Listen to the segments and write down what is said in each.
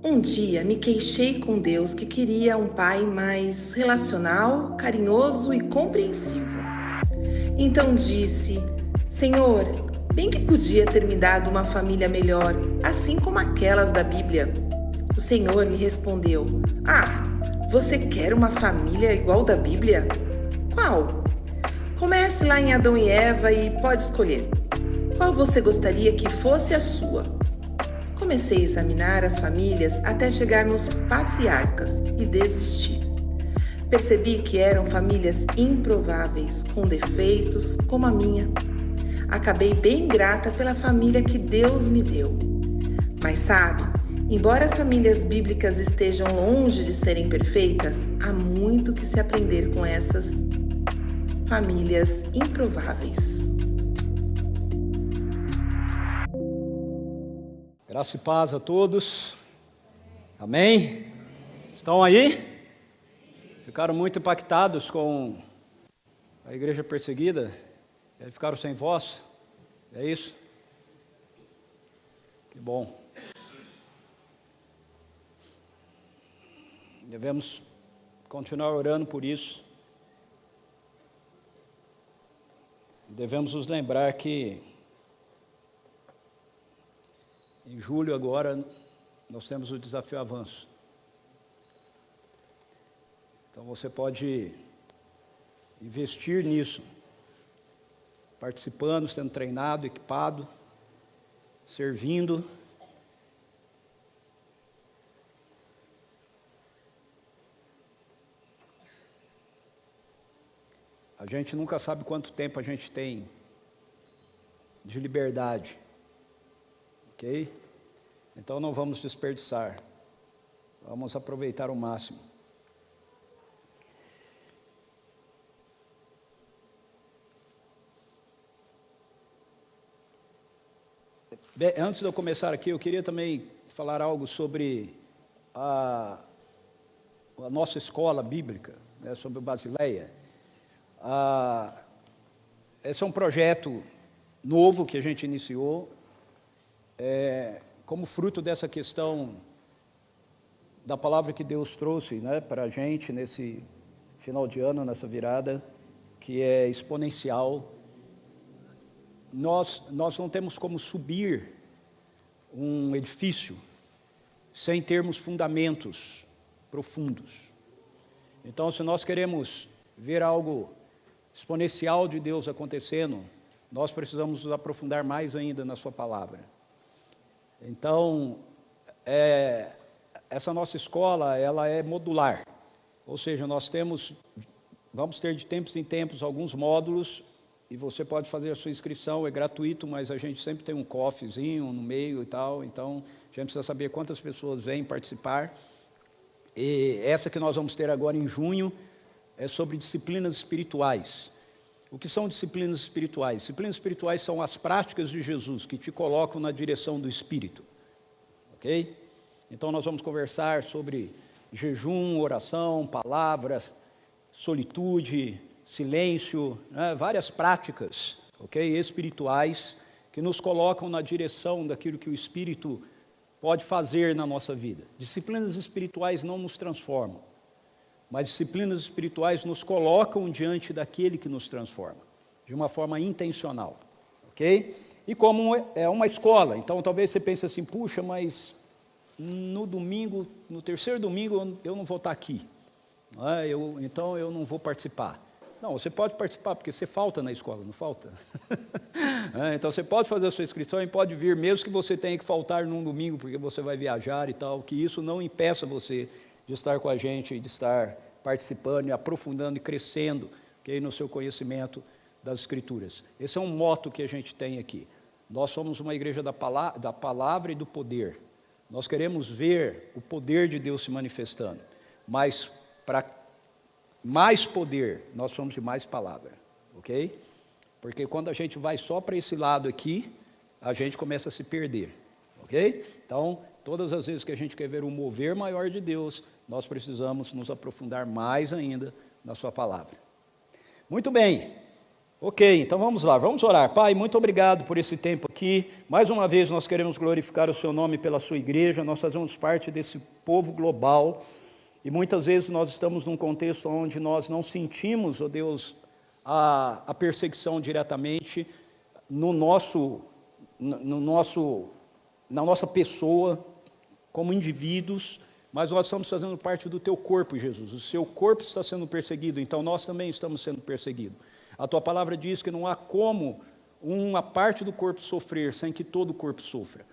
Um dia me queixei com Deus que queria um pai mais relacional, carinhoso e compreensivo. Então disse: Senhor, bem que podia ter me dado uma família melhor, assim como aquelas da Bíblia. O Senhor me respondeu: Ah, você quer uma família igual da Bíblia? Qual? Comece lá em Adão e Eva e pode escolher. Qual você gostaria que fosse a sua? Comecei a examinar as famílias até chegar nos patriarcas e desisti. Percebi que eram famílias improváveis, com defeitos, como a minha. Acabei bem grata pela família que Deus me deu. Mas sabe, embora as famílias bíblicas estejam longe de serem perfeitas, há muito que se aprender com essas famílias improváveis. Graça e paz a todos. Amém? Estão aí? Ficaram muito impactados com a igreja perseguida? Ficaram sem voz? É isso? Que bom. Devemos continuar orando por isso. Devemos nos lembrar que em julho agora nós temos o desafio avanço. Então você pode investir nisso, participando, sendo treinado, equipado, servindo. A gente nunca sabe quanto tempo a gente tem de liberdade, ok? Então não vamos desperdiçar, vamos aproveitar o máximo. Bem, antes de eu começar aqui, eu queria também falar algo sobre a nossa escola bíblica, né, sobre o Basileia. Esse é um projeto novo que a gente iniciou, como fruto dessa questão da palavra que Deus trouxe, né, para a gente nesse final de ano, nessa virada, que é exponencial. Nós não temos como subir um edifício sem termos fundamentos profundos. Então, se nós queremos ver algo exponencial de Deus acontecendo, nós precisamos nos aprofundar mais ainda na sua palavra. Então, essa nossa escola, ela é modular, ou seja, vamos ter de tempos em tempos alguns módulos, e você pode fazer a sua inscrição, é gratuito, mas a gente sempre tem um cofrezinho no meio e tal, então a gente precisa saber quantas pessoas vêm participar. E essa que nós vamos ter agora em junho é sobre disciplinas espirituais. O que são disciplinas espirituais? Disciplinas espirituais são as práticas de Jesus que te colocam na direção do Espírito, ok? Então nós vamos conversar sobre jejum, oração, palavras, solitude, silêncio, né? Várias práticas, ok? Espirituais que nos colocam na direção daquilo que o Espírito pode fazer na nossa vida. Disciplinas espirituais não nos transformam, mas disciplinas espirituais nos colocam diante daquele que nos transforma, de uma forma intencional, ok? E como é uma escola, então talvez você pense assim, puxa, mas no domingo, no terceiro domingo eu não vou estar aqui, então eu não vou participar. Não, você pode participar, porque você falta na escola, não falta? Então você pode fazer a sua inscrição e pode vir, mesmo que você tenha que faltar num domingo, porque você vai viajar e tal, que isso não impeça você de estar com a gente, de estar participando e aprofundando e crescendo, okay, no seu conhecimento das Escrituras. Esse é um moto que a gente tem aqui. Nós somos uma igreja da palavra e do poder. Nós queremos ver o poder de Deus se manifestando, mas para mais poder, nós somos de mais palavra, ok? Porque quando a gente vai só para esse lado aqui, a gente começa a se perder, ok? Então, todas as vezes que a gente quer ver um mover maior de Deus, nós precisamos nos aprofundar mais ainda na sua palavra. Muito bem, Ok, então vamos lá, vamos orar. Pai, muito obrigado por esse tempo aqui. Mais uma vez nós queremos glorificar o Seu nome pela Sua igreja. Nós fazemos parte desse povo global e muitas vezes nós estamos num contexto onde nós não sentimos, ó Deus, a perseguição diretamente na nossa pessoa, como indivíduos, mas nós estamos fazendo parte do Teu corpo, Jesus. O Seu corpo está sendo perseguido, então nós também estamos sendo perseguidos. A Tua palavra diz que não há como uma parte do corpo sofrer sem que todo o corpo sofra.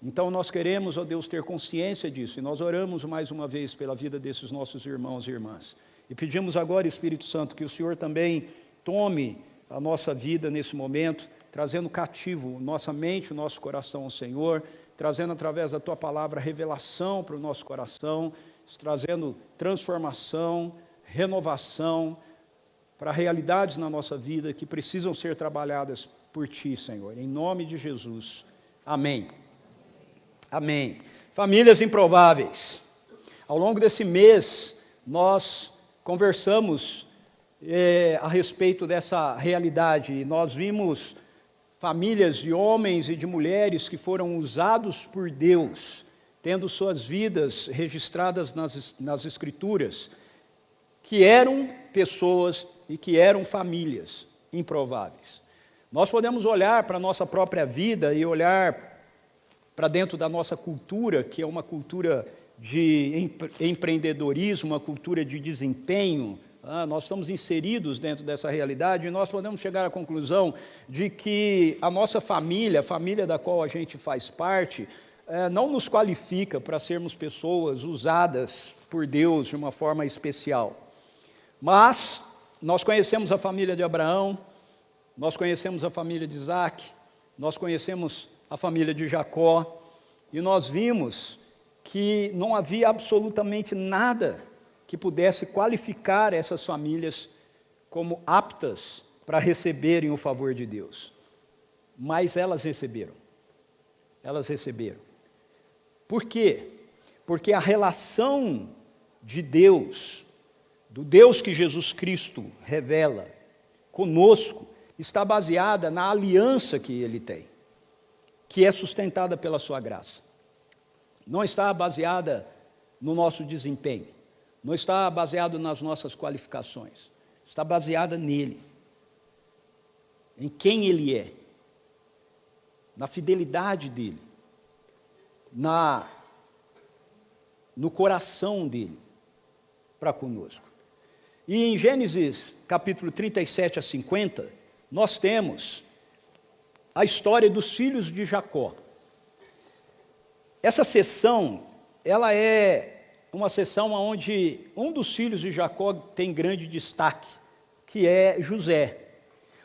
Então nós queremos, ó Deus, ter consciência disso, e nós oramos mais uma vez pela vida desses nossos irmãos e irmãs. E pedimos agora, Espírito Santo, que o Senhor também tome a nossa vida nesse momento, trazendo cativo nossa mente, o nosso coração ao Senhor, trazendo através da Tua palavra revelação para o nosso coração, trazendo transformação, renovação, para realidades na nossa vida que precisam ser trabalhadas por Ti, Senhor. Em nome de Jesus. Amém. Amém. Famílias improváveis. Ao longo desse mês, nós conversamos a respeito dessa realidade. E nós vimos famílias de homens e de mulheres que foram usados por Deus, tendo suas vidas registradas nas Escrituras, que eram pessoas e que eram famílias improváveis. Nós podemos olhar para a nossa própria vida e olhar para dentro da nossa cultura, que é uma cultura de empreendedorismo, uma cultura de desempenho. Nós estamos inseridos dentro dessa realidade e nós podemos chegar à conclusão de que a nossa família, a família da qual a gente faz parte, não nos qualifica para sermos pessoas usadas por Deus de uma forma especial. Mas nós conhecemos a família de Abraão, nós conhecemos a família de Isaac, nós conhecemos a família de Jacó, e nós vimos que não havia absolutamente nada que pudesse qualificar essas famílias como aptas para receberem o favor de Deus. Mas elas receberam. Elas receberam. Por quê? Porque a relação de Deus, do Deus que Jesus Cristo revela conosco, está baseada na aliança que Ele tem, que é sustentada pela sua graça. Não está baseada no nosso desempenho, não está baseado nas nossas qualificações, está baseada nele, em quem Ele é, na fidelidade dEle, no coração dEle para conosco. E em Gênesis capítulo 37 a 50, nós temos a história dos filhos de Jacó. Essa sessão, ela é uma sessão onde um dos filhos de Jacó tem grande destaque, que é José.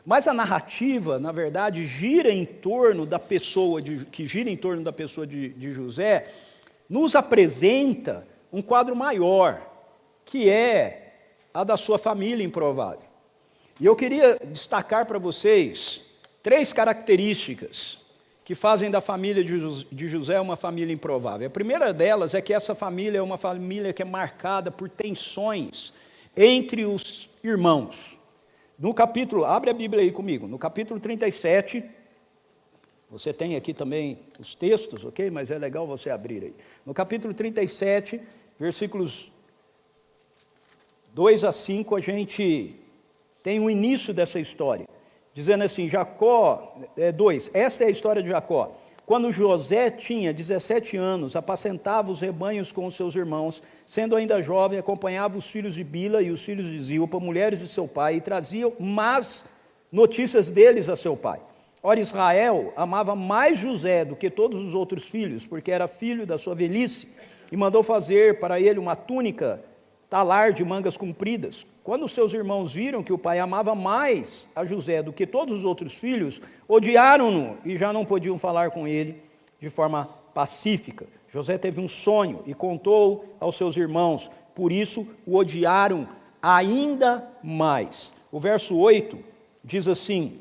Mas a narrativa, na verdade, gira em torno da pessoa de José, nos apresenta um quadro maior, que é a da sua família improvável. E eu queria destacar para vocês 3 características que fazem da família de José uma família improvável. A primeira delas é que essa família é uma família que é marcada por tensões entre os irmãos. No capítulo, abre a Bíblia aí comigo, no capítulo 37, você tem aqui também os textos, ok? Mas é legal você abrir aí. No capítulo 37, versículos 2 a 5, a gente tem o início dessa história, dizendo assim, Jacó, 2, esta é a história de Jacó. Quando José tinha 17 anos, apacentava os rebanhos com os seus irmãos, sendo ainda jovem, acompanhava os filhos de Bila e os filhos de Zilpa, mulheres de seu pai, e trazia más notícias deles a seu pai. Ora, Israel amava mais José do que todos os outros filhos, porque era filho da sua velhice, e mandou fazer para ele uma túnica talar de mangas compridas. Quando seus irmãos viram que o pai amava mais a José do que todos os outros filhos, odiaram-no e já não podiam falar com ele de forma pacífica. José teve um sonho e contou aos seus irmãos, por isso o odiaram ainda mais. O verso 8 diz assim,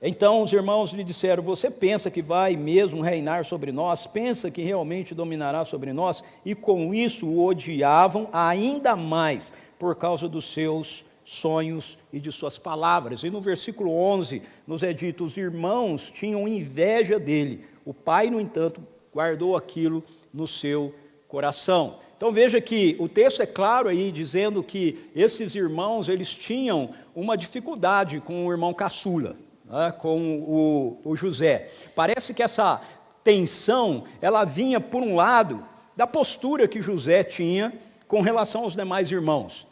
então os irmãos lhe disseram, você pensa que vai mesmo reinar sobre nós? Pensa que realmente dominará sobre nós? E com isso o odiavam ainda mais por causa dos seus sonhos e de suas palavras. E no versículo 11 nos é dito: os irmãos tinham inveja dele. O pai, no entanto, guardou aquilo no seu coração. Então veja que o texto é claro aí, dizendo que esses irmãos, eles tinham uma dificuldade com o irmão caçula, né, com o José. Parece que essa tensão, ela vinha, por um lado, da postura que José tinha com relação aos demais irmãos.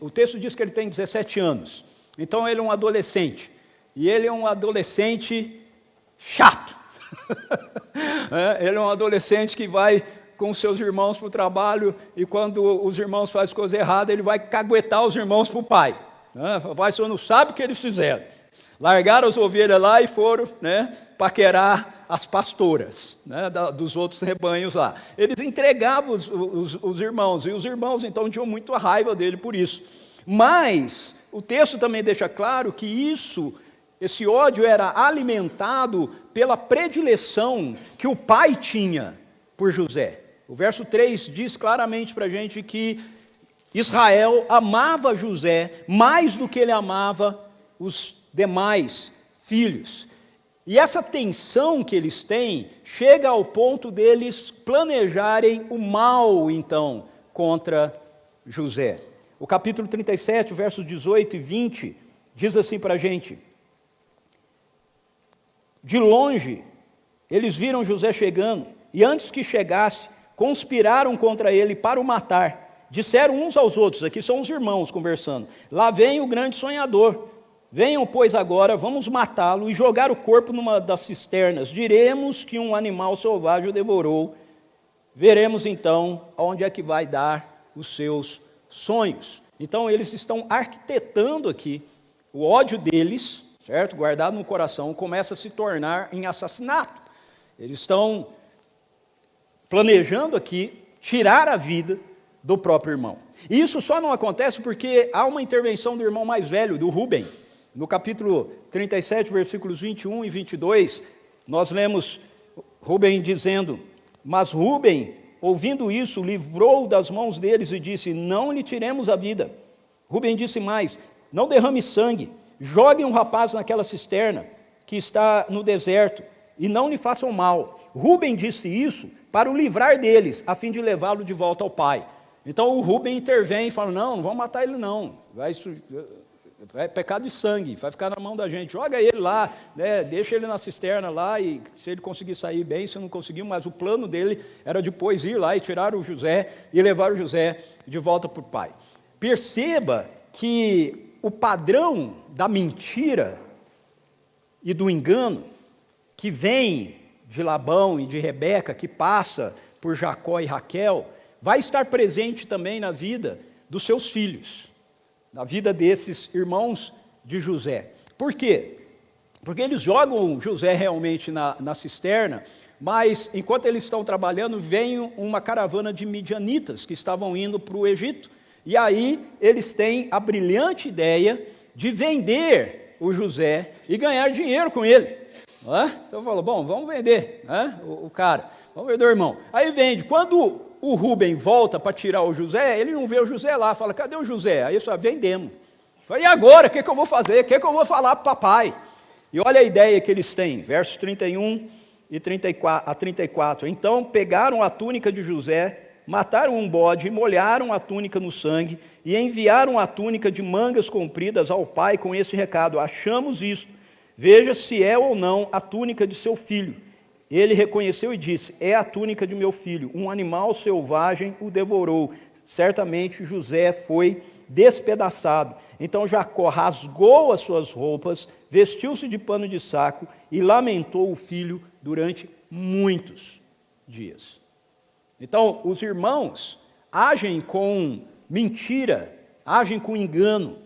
O texto diz que ele tem 17 anos, então ele é um adolescente, e ele é um adolescente chato. Ele é um adolescente que vai com seus irmãos para o trabalho, e quando os irmãos fazem coisa errada, ele vai caguetar os irmãos para o pai. O pai só não sabe o que eles fizeram. Largaram as ovelhas lá e foram, paquerar as pastoras, dos outros rebanhos lá. Eles entregavam os irmãos, e os irmãos então tinham muita raiva dele por isso. Mas o texto também deixa claro que esse ódio era alimentado pela predileção que o pai tinha por José. O verso 3 diz claramente para a gente que Israel amava José mais do que ele amava os demais filhos. E essa tensão que eles têm chega ao ponto deles planejarem o mal, então, contra José. O capítulo 37, versos 18 e 20, diz assim para a gente: de longe, eles viram José chegando, e antes que chegasse, conspiraram contra ele para o matar. Disseram uns aos outros, aqui são os irmãos conversando: lá vem o grande sonhador. Venham, pois, agora, vamos matá-lo e jogar o corpo numa das cisternas. Diremos que um animal selvagem o devorou. Veremos, então, aonde é que vai dar os seus sonhos. Então, eles estão arquitetando aqui o ódio deles, certo? Guardado no coração, começa a se tornar em assassinato. Eles estão planejando aqui tirar a vida do próprio irmão. E isso só não acontece porque há uma intervenção do irmão mais velho, do Rúben. No capítulo 37, versículos 21 e 22, nós lemos Rúben dizendo: mas Rúben, ouvindo isso, livrou das mãos deles e disse: não lhe tiremos a vida. Rúben disse mais: não derrame sangue, joguem um rapaz naquela cisterna que está no deserto e não lhe façam mal. Rúben disse isso para o livrar deles, a fim de levá-lo de volta ao pai. Então o Rúben intervém e fala: não vamos matar ele não, é pecado de sangue, vai ficar na mão da gente, joga ele lá, deixa ele na cisterna lá, e se ele conseguir sair bem, se não conseguir, mas o plano dele era depois ir lá e tirar o José e levar o José de volta para o pai. Perceba que o padrão da mentira e do engano que vem de Labão e de Rebeca, que passa por Jacó e Raquel, vai estar presente também na vida dos seus filhos, na vida desses irmãos de José. Por quê? Porque eles jogam José realmente na cisterna, mas enquanto eles estão trabalhando, vem uma caravana de midianitas que estavam indo para o Egito, e aí eles têm a brilhante ideia de vender o José e ganhar dinheiro com ele. Então falou: bom, vamos vender o cara, vamos vender o irmão. Aí vende. Quando o Rúben volta para tirar o José, ele não vê o José lá, fala: cadê o José? Aí só vendemos. Fala: e agora? O que eu vou fazer? O que eu vou falar para o papai? E olha a ideia que eles têm, versos 31 a 34. Então pegaram a túnica de José, mataram um bode, molharam a túnica no sangue e enviaram a túnica de mangas compridas ao pai com esse recado: achamos isto, veja se é ou não a túnica de seu filho. Ele reconheceu e disse: é a túnica de meu filho, um animal selvagem o devorou. Certamente José foi despedaçado. Então Jacó rasgou as suas roupas, vestiu-se de pano de saco e lamentou o filho durante muitos dias. Então os irmãos agem com mentira, agem com engano.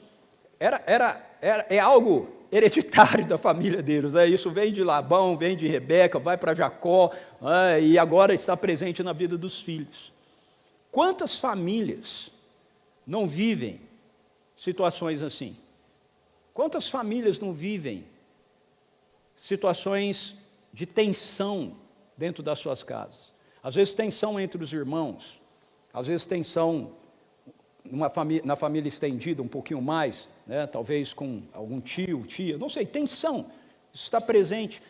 É algo hereditário da família deles, Isso vem de Labão, vem de Rebeca, vai para Jacó, e agora está presente na vida dos filhos. Quantas famílias não vivem situações assim? Quantas famílias não vivem situações de tensão dentro das suas casas? Às vezes tensão entre os irmãos, às vezes tensão na família estendida um pouquinho mais, né? Talvez com algum tio, tia, não sei, tensão, isso está presente.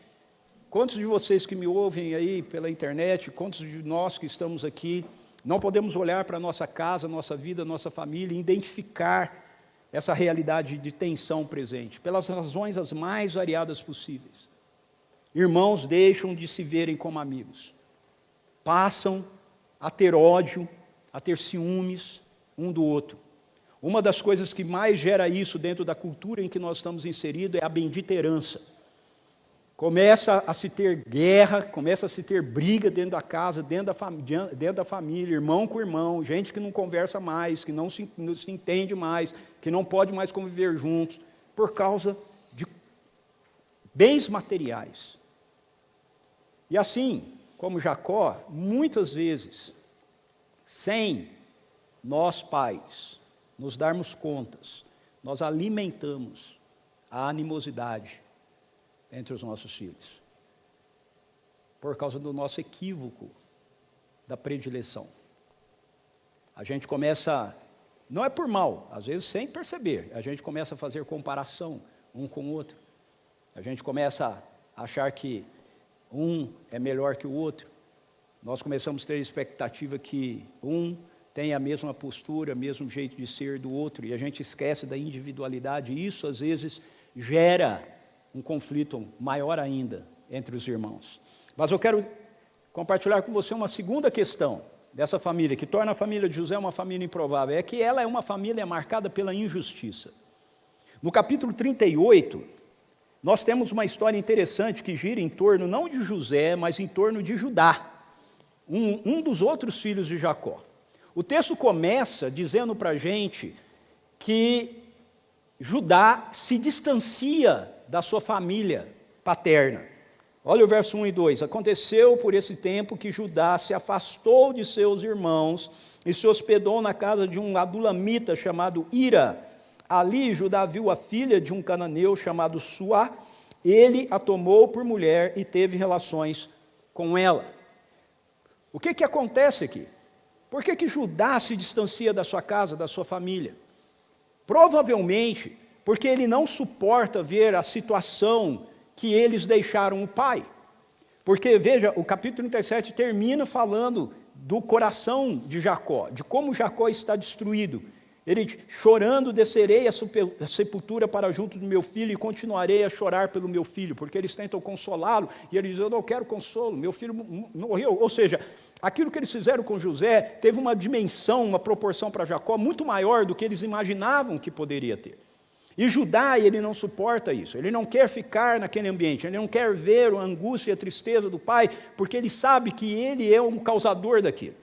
Quantos de vocês que me ouvem aí pela internet, quantos de nós que estamos aqui, não podemos olhar para a nossa casa, nossa vida, nossa família e identificar essa realidade de tensão presente, pelas razões as mais variadas possíveis. Irmãos deixam de se verem como amigos, passam a ter ódio, a ter ciúmes um do outro. Uma das coisas que mais gera isso dentro da cultura em que nós estamos inseridos é a bendita herança. Começa a se ter guerra, começa a se ter briga dentro da casa, dentro da família, irmão com irmão, gente que não conversa mais, que não se entende mais, que não pode mais conviver juntos, por causa de bens materiais. E assim, como Jacó, muitas vezes, sem nós pais nos darmos contas, nós alimentamos a animosidade entre os nossos filhos, por causa do nosso equívoco da predileção. A gente começa, não é por mal, às vezes sem perceber, a gente começa a fazer comparação um com o outro, a gente começa a achar que um é melhor que o outro, nós começamos a ter a expectativa que um tem a mesma postura, o mesmo jeito de ser do outro, e a gente esquece da individualidade, e isso às vezes gera um conflito maior ainda entre os irmãos. Mas eu quero compartilhar com você uma segunda questão dessa família, que torna a família de José uma família improvável, é que ela é uma família marcada pela injustiça. No capítulo 38, nós temos uma história interessante que gira em torno, não de José, mas em torno de Judá, um dos outros filhos de Jacó. O texto começa dizendo para a gente que Judá se distancia da sua família paterna. Olha o verso 1 e 2. Aconteceu por esse tempo que Judá se afastou de seus irmãos e se hospedou na casa de um adulamita chamado Ira. Ali Judá viu a filha de um cananeu chamado Suá. Ele a tomou por mulher e teve relações com ela. O que acontece aqui? Por que Judá se distancia da sua casa, da sua família? Provavelmente porque ele não suporta ver a situação que eles deixaram o pai. Porque, veja, o capítulo 37 termina falando do coração de Jacó, de como Jacó está destruído. Ele, chorando, descerei a sepultura para junto do meu filho e continuarei a chorar pelo meu filho, porque eles tentam consolá-lo, e ele diz, eu não quero consolo, meu filho morreu. Ou seja, aquilo que eles fizeram com José teve uma dimensão, uma proporção para Jacó muito maior do que eles imaginavam que poderia ter. E Judá, ele não suporta isso, ele não quer ficar naquele ambiente, ele não quer ver a angústia e a tristeza do pai, porque ele sabe que ele é um causador daquilo,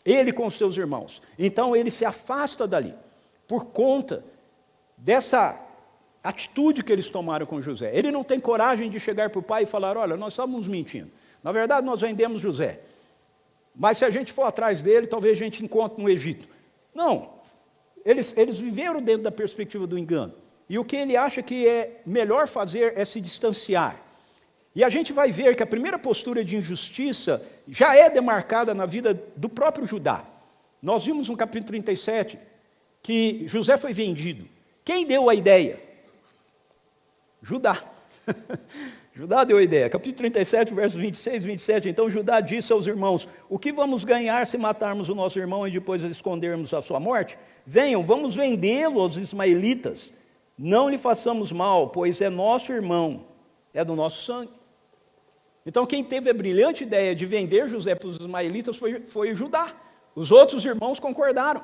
ele com os seus irmãos. Então ele se afasta dali, por conta dessa atitude que eles tomaram com José. Ele não tem coragem de chegar para o pai e falar, olha, nós estamos mentindo, na verdade nós vendemos José, mas se a gente for atrás dele, talvez a gente encontre no Egito. Não, eles viveram dentro da perspectiva do engano. E o que ele acha que é melhor fazer é se distanciar. E a gente vai ver que a primeira postura de injustiça já é demarcada na vida do próprio Judá. Nós vimos no capítulo 37 que José foi vendido. Quem deu a ideia? Judá. Judá deu a ideia. Capítulo 37, versos 26 e 27. Então Judá disse aos irmãos, o que vamos ganhar se matarmos o nosso irmão e depois escondermos a sua morte? Venham, vamos vendê-lo aos ismaelitas. Não lhe façamos mal, pois é nosso irmão, é do nosso sangue. Então quem teve a brilhante ideia de vender José para os ismaelitas foi Judá. Os outros irmãos concordaram,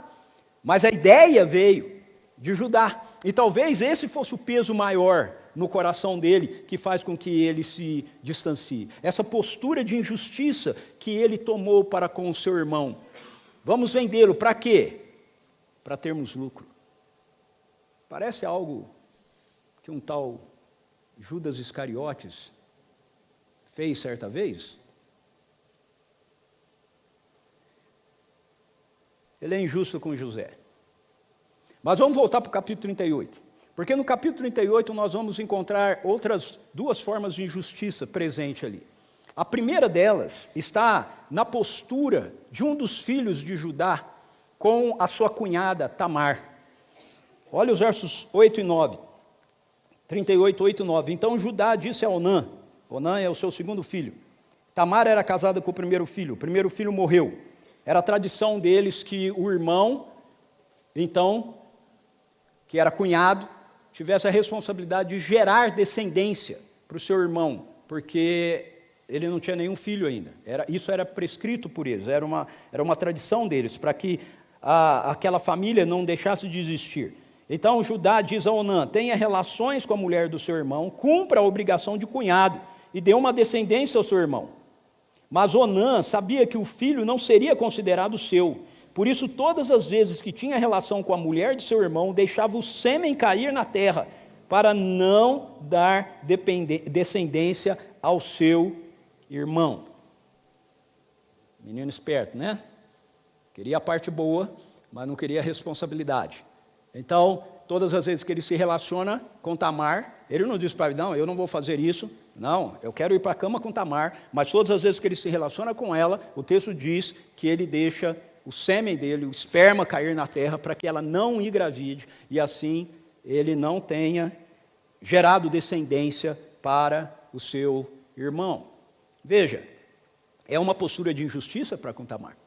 mas a ideia veio de Judá. E talvez esse fosse o peso maior no coração dele, que faz com que ele se distancie. Essa postura de injustiça que ele tomou para com o seu irmão. Vamos vendê-lo, para quê? Para termos lucro. Parece algo que um tal Judas Iscariotes fez certa vez. Ele é injusto com José. Mas vamos voltar para o capítulo 38. Porque no capítulo 38 nós vamos encontrar outras duas formas de injustiça presente ali. A primeira delas está na postura de um dos filhos de Judá com a sua cunhada Tamar. Olha os versos 8 e 9. 38, 8 e 9. Então Judá disse a Onã, Onã é o seu segundo filho. Tamar era casada com o primeiro filho morreu. Era a tradição deles que o irmão, então, que era cunhado, tivesse a responsabilidade de gerar descendência para o seu irmão, porque ele não tinha nenhum filho ainda. Isso era prescrito por eles, era uma tradição deles, para que aquela família não deixasse de existir. Então Judá diz a Onã, tenha relações com a mulher do seu irmão, cumpra a obrigação de cunhado e dê uma descendência ao seu irmão. Mas Onã sabia que o filho não seria considerado seu, por isso todas as vezes que tinha relação com a mulher de seu irmão, deixava o sêmen cair na terra, para não dar descendência ao seu irmão. Menino esperto, né? Queria a parte boa, mas não queria a responsabilidade. Então, todas as vezes que ele se relaciona com Tamar, ele não diz para ele, não, eu não vou fazer isso, não, eu quero ir para a cama com Tamar, mas todas as vezes que ele se relaciona com ela, o texto diz que ele deixa o sêmen dele, o esperma cair na terra, para que ela não engravide, e assim ele não tenha gerado descendência para o seu irmão. Veja, é uma postura de injustiça para com Tamar,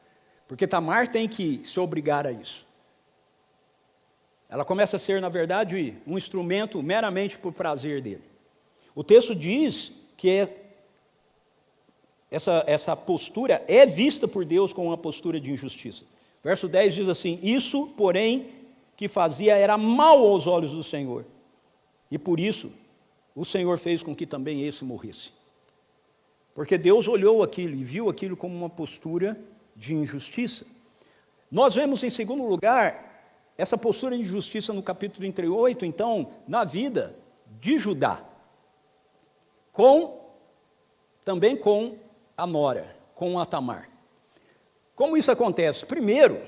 porque Tamar tem que se obrigar a isso. Ela começa a ser, na verdade, um instrumento meramente por prazer dele. O texto diz que essa postura é vista por Deus como uma postura de injustiça. Verso 10 diz assim, isso, porém, que fazia era mal aos olhos do Senhor, e por isso o Senhor fez com que também esse morresse. Porque Deus olhou aquilo e viu aquilo como uma postura de injustiça. Nós vemos, em segundo lugar, essa postura de injustiça no capítulo 38, então, na vida de Judá, também com a nora, com a Tamar. Como isso acontece? Primeiro,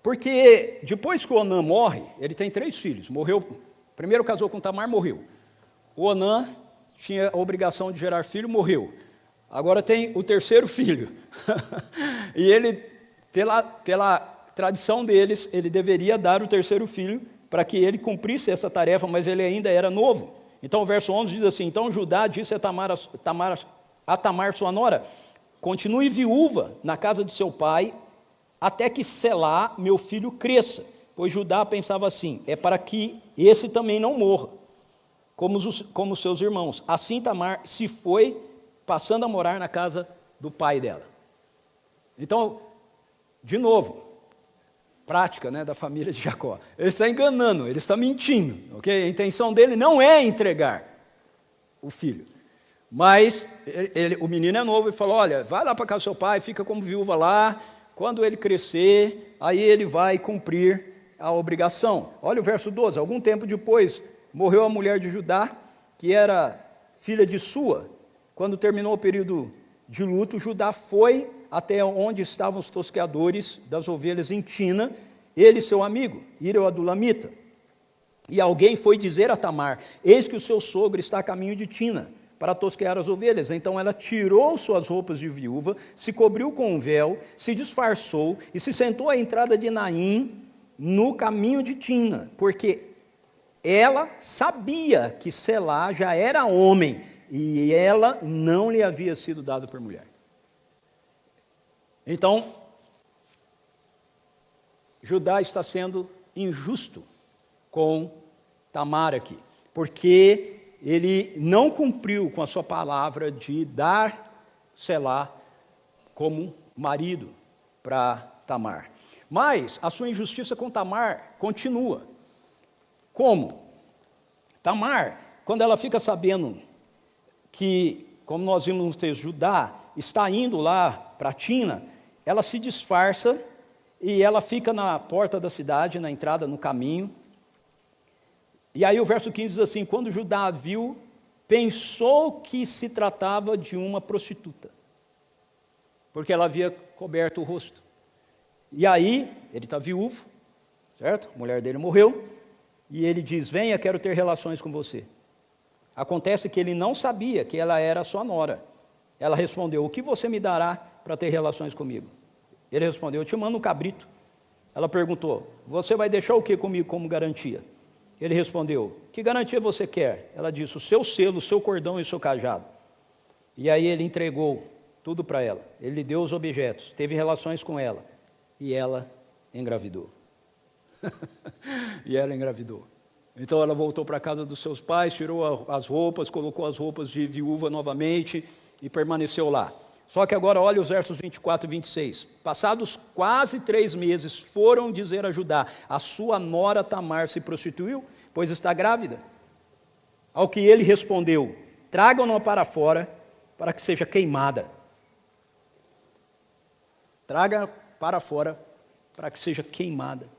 porque depois que o Onã morre, ele tem 3 filhos, primeiro casou com Tamar, morreu. O Onã tinha a obrigação de gerar filho, morreu. Agora tem o 3º filho. E ele, pela tradição deles, ele deveria dar o 3º filho para que ele cumprisse essa tarefa, mas ele ainda era novo. Então o verso 11 diz assim, então Judá disse a Tamar sua nora, continue viúva na casa de seu pai, até que Selá, meu filho, cresça. Pois Judá pensava assim, é para que esse também não morra, como seus irmãos. Assim Tamar se foi, passando a morar na casa do pai dela. Então, de novo, prática, né, da família de Jacó. Ele está enganando, ele está mentindo, ok? A intenção dele não é entregar o filho. Mas o menino é novo e falou, olha, vai lá para casa do seu pai, fica como viúva lá, quando ele crescer, aí ele vai cumprir a obrigação. Olha o verso 12, algum tempo depois, morreu a mulher de Judá, que era filha de Sua. Quando terminou o período de luto, Judá foi até onde estavam os tosqueadores das ovelhas em Tina, ele e seu amigo, Ira o Adulamita. E alguém foi dizer a Tamar, eis que o seu sogro está a caminho de Tina, para tosquear as ovelhas. Então ela tirou suas roupas de viúva, se cobriu com um véu, se disfarçou e se sentou à entrada de Naim, no caminho de Tina, porque ela sabia que Selá já era homem, e ela não lhe havia sido dada por mulher. Então, Judá está sendo injusto com Tamar aqui, porque ele não cumpriu com a sua palavra de dar Selá como marido para Tamar. Mas a sua injustiça com Tamar continua. Como? Tamar, quando ela fica sabendo que, como nós vimos no texto, Judá está indo lá para Tina, ela se disfarça e ela fica na porta da cidade, na entrada, no caminho. E aí o verso 15 diz assim, quando Judá a viu, pensou que se tratava de uma prostituta, porque ela havia coberto o rosto. E aí, ele está viúvo, certo? A mulher dele morreu, e ele diz, venha, quero ter relações com você. Acontece que ele não sabia que ela era sua nora. Ela respondeu, o que você me dará para ter relações comigo? Ele respondeu, eu te mando um cabrito. Ela perguntou, você vai deixar o que comigo como garantia? Ele respondeu, que garantia você quer? Ela disse, o seu selo, o seu cordão e o seu cajado. E aí ele entregou tudo para ela. Ele lhe deu os objetos, teve relações com ela. E ela engravidou. E ela engravidou. Então ela voltou para a casa dos seus pais, tirou as roupas, colocou as roupas de viúva novamente e permaneceu lá. Só que agora olha os versos 24 e 26. Passados quase 3 meses, foram dizer a Judá, a sua nora Tamar se prostituiu, pois está grávida. Ao que ele respondeu, tragam-na para fora, para que seja queimada. Traga para fora, para que seja queimada.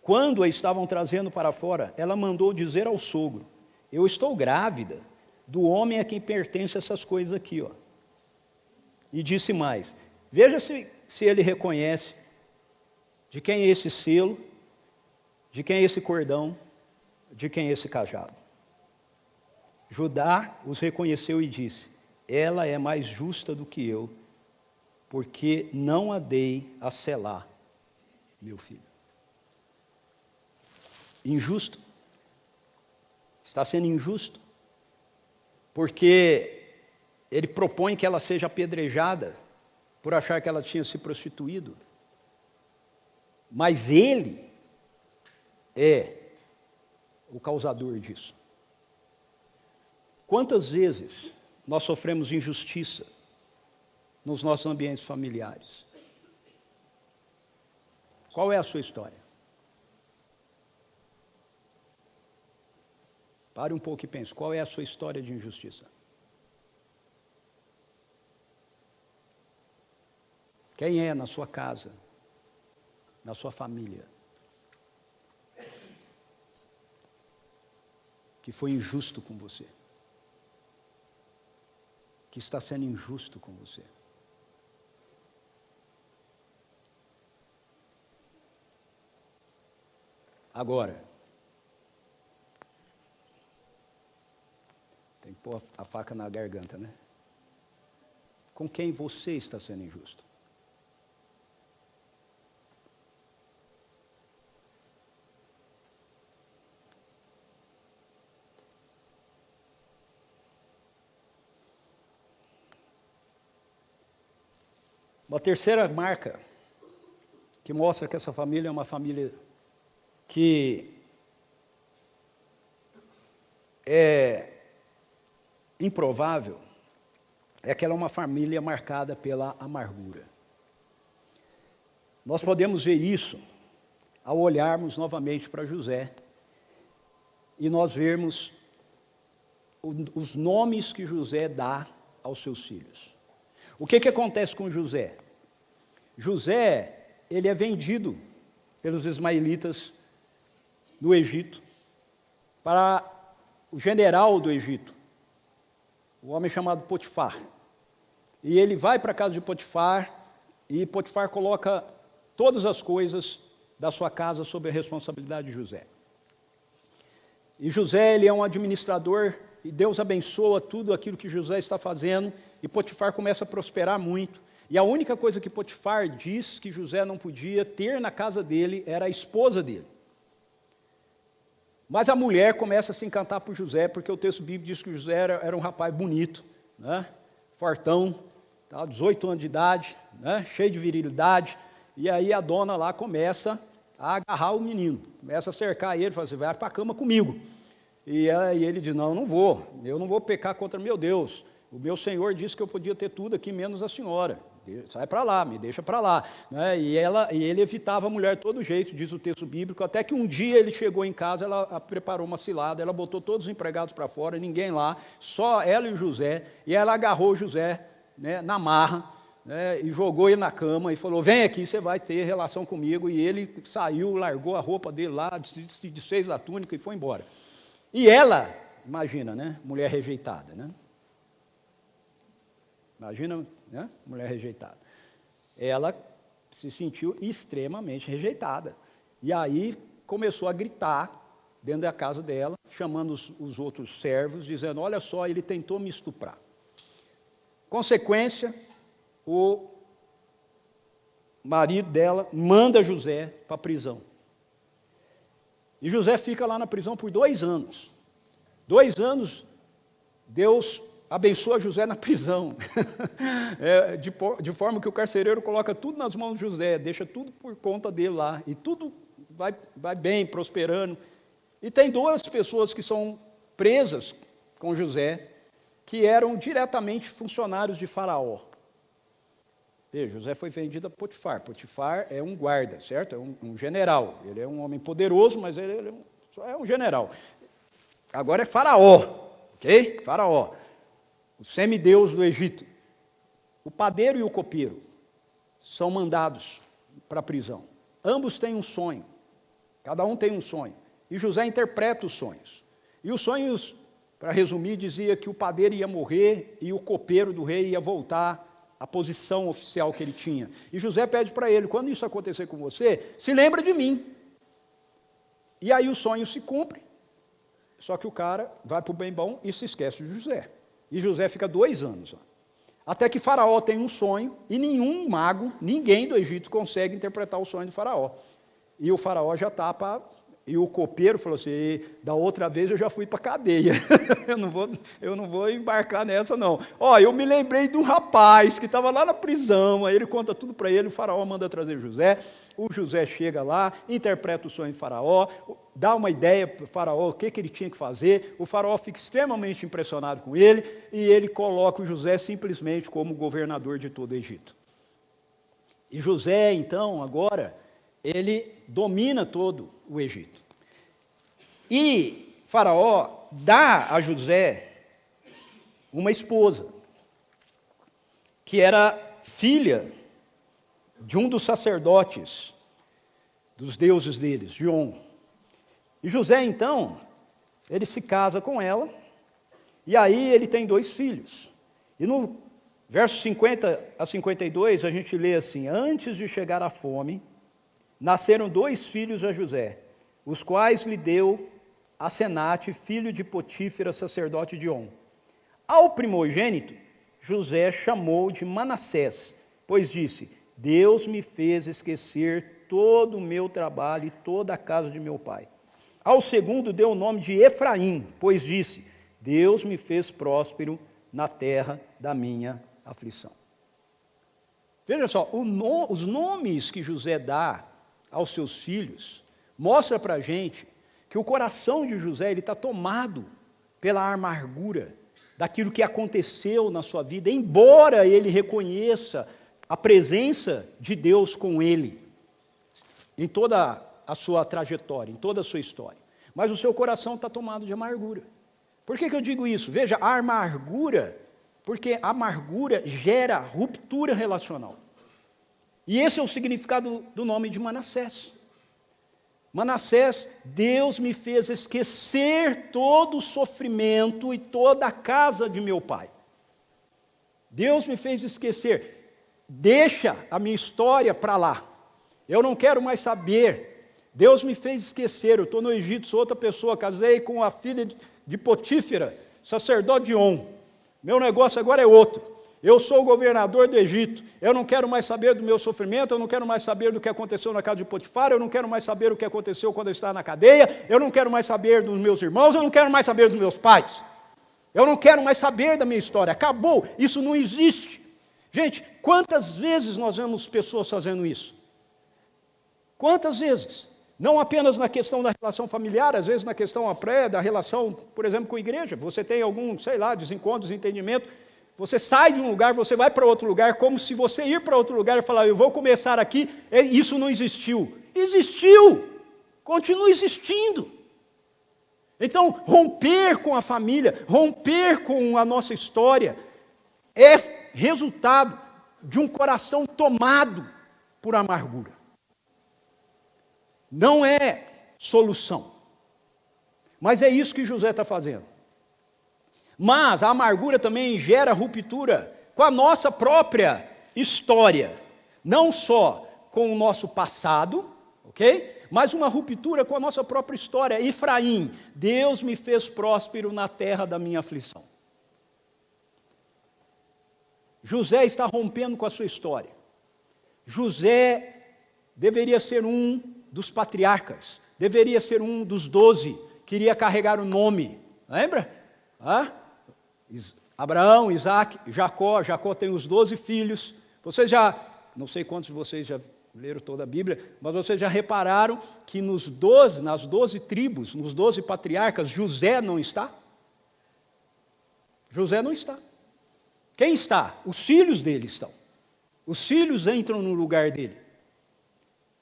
Quando a estavam trazendo para fora, ela mandou dizer ao sogro, eu estou grávida do homem a quem pertence essas coisas aqui, ó. E disse mais, veja se ele reconhece de quem é esse selo, de quem é esse cordão, de quem é esse cajado. Judá os reconheceu e disse, ela é mais justa do que eu, porque não a dei a selar, meu filho. Injusto. Está sendo injusto. Porque ele propõe que ela seja apedrejada por achar que ela tinha se prostituído. Mas ele é o causador disso. Quantas vezes nós sofremos injustiça nos nossos ambientes familiares? Qual é a sua história? Pare um pouco e pense, qual é a sua história de injustiça? Quem é na sua casa, na sua família, que foi injusto com você? Que está sendo injusto com você? Agora, tem que pôr a faca na garganta, né? Com quem você está sendo injusto? Uma terceira marca que mostra que essa família é uma família que é improvável, é que ela é uma família marcada pela amargura. Nós podemos ver isso ao olharmos novamente para José e nós vermos os nomes que José dá aos seus filhos. O que acontece com José? José, ele é vendido pelos ismaelitas no Egito para o general do Egito, o homem chamado Potifar. E ele vai para a casa de Potifar e Potifar coloca todas as coisas da sua casa sob a responsabilidade de José. E José, ele é um administrador e Deus abençoa tudo aquilo que José está fazendo e Potifar começa a prosperar muito. E a única coisa que Potifar diz que José não podia ter na casa dele era a esposa dele. Mas a mulher começa a se encantar por José, porque o texto bíblico diz que José era um rapaz bonito, né? Fortão, 18 anos de idade, né? Cheio de virilidade. E aí a dona lá começa a agarrar o menino, começa a cercar ele, fala assim, vai para a cama comigo. E ele diz, não, eu não vou pecar contra meu Deus. O meu Senhor disse que eu podia ter tudo aqui, menos a senhora. Sai para lá, me deixa para lá. Né? E ele evitava a mulher de todo jeito, diz o texto bíblico, até que um dia ele chegou em casa, ela preparou uma cilada, ela botou todos os empregados para fora, ninguém lá, só ela e o José, e ela agarrou o José, né, na marra, né, e jogou ele na cama e falou, vem aqui, você vai ter relação comigo. E ele saiu, largou a roupa dele lá, se desfez da túnica e foi embora. E ela, imagina, né, mulher rejeitada, né? Imagina, né? Mulher rejeitada. Ela se sentiu extremamente rejeitada. E aí começou a gritar dentro da casa dela, chamando os outros servos, dizendo, olha só, ele tentou me estuprar. Consequência, o marido dela, manda José para a prisão. E José fica lá na prisão por 2 anos. 2 anos, Deus abençoa José na prisão. De forma que o carcereiro coloca tudo nas mãos de José, deixa tudo por conta dele lá. E tudo vai bem, prosperando. E tem 2 pessoas que são presas com José, que eram diretamente funcionários de Faraó. Veja, José foi vendido a Potifar. Potifar é um guarda, certo? É um general. Ele é um homem poderoso, mas ele é um general. Agora é Faraó, ok? Faraó, o semideus do Egito. O padeiro e o copeiro são mandados para a prisão. Ambos têm um sonho. Cada um tem um sonho. E José interpreta os sonhos. E os sonhos, para resumir, dizia que o padeiro ia morrer e o copeiro do rei ia voltar à posição oficial que ele tinha. E José pede para ele, quando isso acontecer com você, se lembra de mim. E aí o sonho se cumpre, só que o cara vai para o bem bom e se esquece de José. E José fica 2 anos lá. Até que Faraó tem um sonho e nenhum mago, ninguém do Egito consegue interpretar o sonho de Faraó. E o Faraó já está para... E o copeiro falou assim, da outra vez eu já fui para a cadeia, eu não vou embarcar nessa não. Eu me lembrei de um rapaz que estava lá na prisão, aí ele conta tudo para ele, o Faraó manda trazer José, o José chega lá, interpreta o sonho de Faraó, dá uma ideia para o Faraó, o que ele tinha que fazer, o Faraó fica extremamente impressionado com ele, e ele coloca o José simplesmente como governador de todo o Egito. E José, então, agora, ele domina todo o Egito. E Faraó dá a José uma esposa, que era filha de um dos sacerdotes dos deuses deles, de On. E José, então, ele se casa com ela, e aí ele tem 2 filhos. E no verso 50 a 52, a gente lê assim, antes de chegar à fome, nasceram 2 filhos a José, os quais lhe deu Asenate, filho de Potífera, sacerdote de On. Ao primogênito, José chamou de Manassés, pois disse, Deus me fez esquecer todo o meu trabalho e toda a casa de meu pai. Ao segundo deu o nome de Efraim, pois disse, Deus me fez próspero na terra da minha aflição. Veja só, os nomes que José dá aos seus filhos, mostra para a gente que o coração de José está tomado pela amargura daquilo que aconteceu na sua vida, embora ele reconheça a presença de Deus com ele, em toda a sua trajetória, em toda a sua história. Mas o seu coração está tomado de amargura. Por que eu digo isso? Veja, a amargura, porque a amargura gera ruptura relacional. E esse é o significado do nome de Manassés. Manassés, Deus me fez esquecer todo o sofrimento e toda a casa de meu pai. Deus me fez esquecer. Deixa a minha história para lá. Eu não quero mais saber. Deus me fez esquecer. Eu estou no Egito, sou outra pessoa. Casei com a filha de Potífera, sacerdote de On. Meu negócio agora é outro. Eu sou o governador do Egito, eu não quero mais saber do meu sofrimento, eu não quero mais saber do que aconteceu na casa de Potifar, eu não quero mais saber o que aconteceu quando eu estava na cadeia, eu não quero mais saber dos meus irmãos, eu não quero mais saber dos meus pais. Eu não quero mais saber da minha história, acabou, isso não existe. Gente, quantas vezes nós vemos pessoas fazendo isso? Quantas vezes? Não apenas na questão da relação familiar, às vezes na questão da relação, por exemplo, com a igreja. Você tem algum, desencontro, desentendimento. Você sai de um lugar, você vai para outro lugar, como se você ir para outro lugar e falar, eu vou começar aqui, isso não existiu. Existiu! Continua existindo. Então, romper com a família, romper com a nossa história, é resultado de um coração tomado por amargura. Não é solução. Mas é isso que José está fazendo. Mas a amargura também gera ruptura com a nossa própria história. Não só com o nosso passado, ok? Mas uma ruptura com a nossa própria história. Efraim, Deus me fez próspero na terra da minha aflição. José está rompendo com a sua história. José deveria ser um dos patriarcas, deveria ser um dos 12, queria carregar o nome, lembra? Abraão, Isaac, Jacó tem os 12 filhos. Vocês já, não sei quantos de vocês já leram toda a Bíblia, mas vocês já repararam que nas 12 tribos, nos 12 patriarcas, José não está? José não está. Quem está? Os filhos dele estão. Os filhos entram no lugar dele.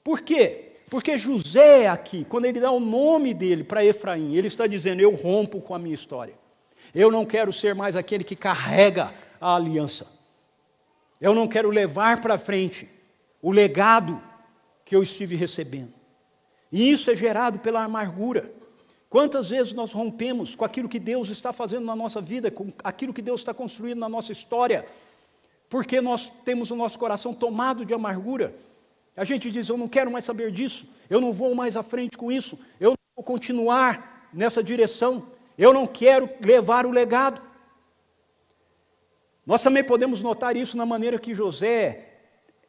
Por quê? Porque José aqui, quando ele dá o nome dele para Efraim, ele está dizendo, eu rompo com a minha história. Eu não quero ser mais aquele que carrega a aliança. Eu não quero levar para frente o legado que eu estive recebendo. E isso é gerado pela amargura. Quantas vezes nós rompemos com aquilo que Deus está fazendo na nossa vida, com aquilo que Deus está construindo na nossa história, porque nós temos o nosso coração tomado de amargura. A gente diz, eu não quero mais saber disso, eu não vou mais à frente com isso, eu não vou continuar nessa direção, eu não quero levar o legado. Nós também podemos notar isso na maneira que José,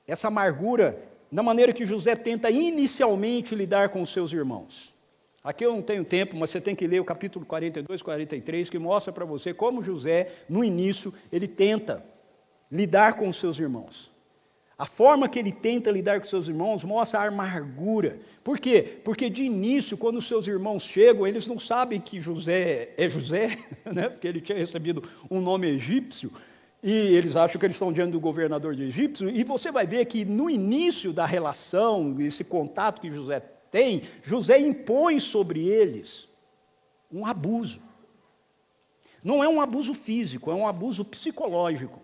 essa amargura, na maneira que José tenta inicialmente lidar com os seus irmãos. Aqui eu não tenho tempo, mas você tem que ler o capítulo 42, 43, que mostra para você como José, no início, ele tenta lidar com os seus irmãos. A forma que ele tenta lidar com os seus irmãos mostra a amargura. Por quê? Porque de início, quando os seus irmãos chegam, eles não sabem que José é José, né? Porque ele tinha recebido um nome egípcio, e eles acham que eles estão diante do governador de Egito, e você vai ver que no início da relação, esse contato que José tem, José impõe sobre eles um abuso. Não é um abuso físico, é um abuso psicológico,